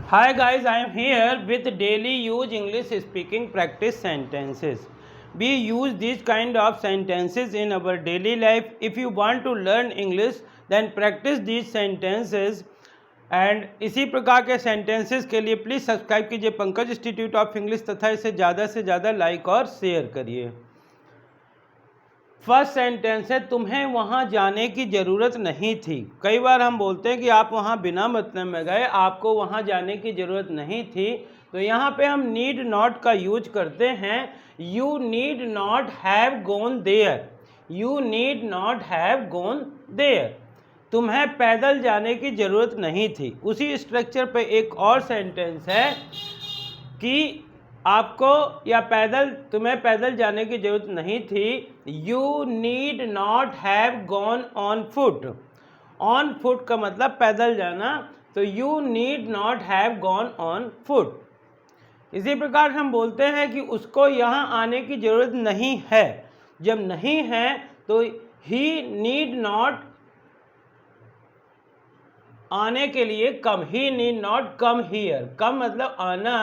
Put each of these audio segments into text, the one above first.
Hi guys, I am here with daily use English speaking practice sentences. We use these kind of sentences in our daily life. If you want to learn English, then practice these sentences. And इसी प्रकार के sentences के लिए please subscribe कीजिए Pankaj institute of English तथा इसे ज़्यादा से ज़्यादा लाइक और शेयर करिए। फर्स्ट सेंटेंस है, तुम्हें वहाँ जाने की ज़रूरत नहीं थी। कई बार हम बोलते हैं कि आप वहाँ बिना मतलब में गए, आपको वहाँ जाने की ज़रूरत नहीं थी। तो यहाँ पे हम नीड नॉट का यूज करते हैं। You need not have gone there. You need not have gone there. तुम्हें पैदल जाने की ज़रूरत नहीं थी। उसी स्ट्रक्चर पे एक और सेंटेंस है कि आपको या तुम्हें पैदल जाने की ज़रूरत नहीं थी। You need not have gone on foot. On foot का मतलब पैदल जाना, तो you need not have gone on foot. इसी प्रकार हम बोलते हैं कि उसको यहाँ आने की ज़रूरत नहीं है। जब नहीं है तो ही नीड नॉट आने के लिए कम। ही नीड नॉट कम हियर। कम मतलब आना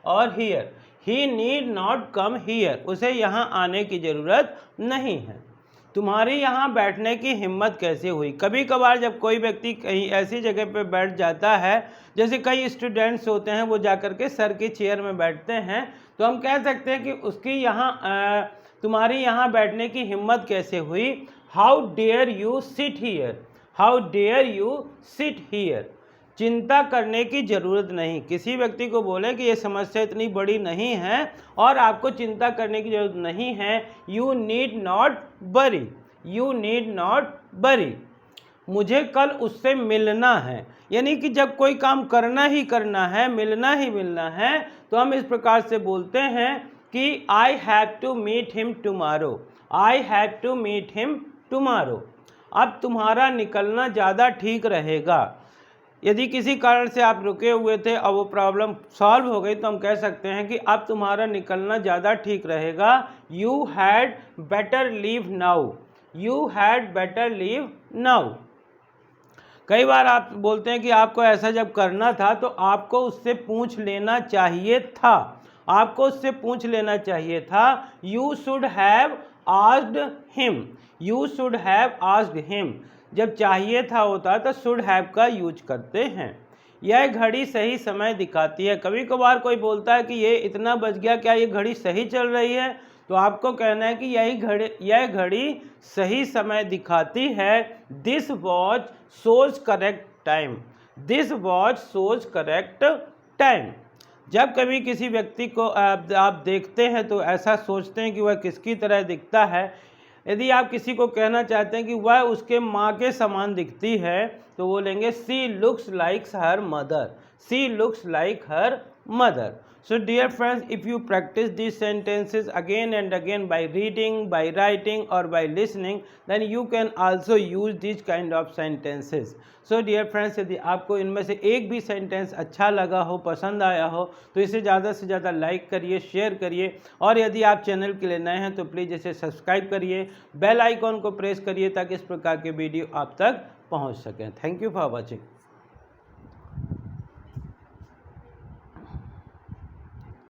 और here. He need not come here. उसे यहाँ आने की ज़रूरत नहीं है। तुम्हारी यहाँ बैठने की हिम्मत कैसे हुई। कभी कभार जब कोई व्यक्ति कहीं ऐसी जगह पे बैठ जाता है, जैसे कई स्टूडेंट्स होते हैं वो जाकर के सर की चेयर में बैठते हैं, तो हम कह सकते हैं कि उसकी यहाँ तुम्हारी यहाँ बैठने की हिम्मत कैसे हुई। How dare you sit here. How dare you sit here. चिंता करने की ज़रूरत नहीं। किसी व्यक्ति को बोले कि ये समस्या इतनी बड़ी नहीं है और आपको चिंता करने की ज़रूरत नहीं है। You need not worry. You need not worry. मुझे कल उससे मिलना है। यानी कि जब कोई काम करना ही करना है, मिलना ही मिलना है, तो हम इस प्रकार से बोलते हैं कि I have to meet him tomorrow. I have to meet him tomorrow. अब तुम्हारा निकलना ज़्यादा ठीक रहेगा। यदि किसी कारण से आप रुके हुए थे और वो प्रॉब्लम सॉल्व हो गई, तो हम कह सकते हैं कि अब तुम्हारा निकलना ज़्यादा ठीक रहेगा। You had better leave now. You had better leave now. कई बार आप बोलते हैं कि आपको ऐसा जब करना था तो आपको उससे पूछ लेना चाहिए था। आपको उससे पूछ लेना चाहिए था। You should have asked him. You should have asked him. जब चाहिए था होता तो शुड हैव का यूज करते हैं। यह घड़ी सही समय दिखाती है। कभी कभार कोई बोलता है कि ये इतना बज गया, क्या ये घड़ी सही चल रही है, तो आपको कहना है कि यह घड़ी सही समय दिखाती है। This watch shows correct time. This watch shows correct time. जब कभी किसी व्यक्ति को आप देखते हैं तो ऐसा सोचते हैं कि वह किसकी तरह दिखता है। यदि आप किसी को कहना चाहते हैं कि वह उसके माँ के समान दिखती है, तो बोलेंगे she looks like her mother. She looks like her mother. So dear friends, if you practice these sentences again and again by reading, by writing or by listening, then you can also use these kind of sentences. So dear friends, यदि आपको इनमें से एक भी sentence अच्छा लगा हो, पसंद आया हो, तो इसे ज़्यादा से ज़्यादा लाइक करिए, शेयर करिए। और यदि आप चैनल के लिए नए हैं तो प्लीज़ इसे सब्सक्राइब करिए, बेल आइकॉन को प्रेस करिए ताकि इस प्रकार के वीडियो आप तक पहुंच सकें। Thank you for watching.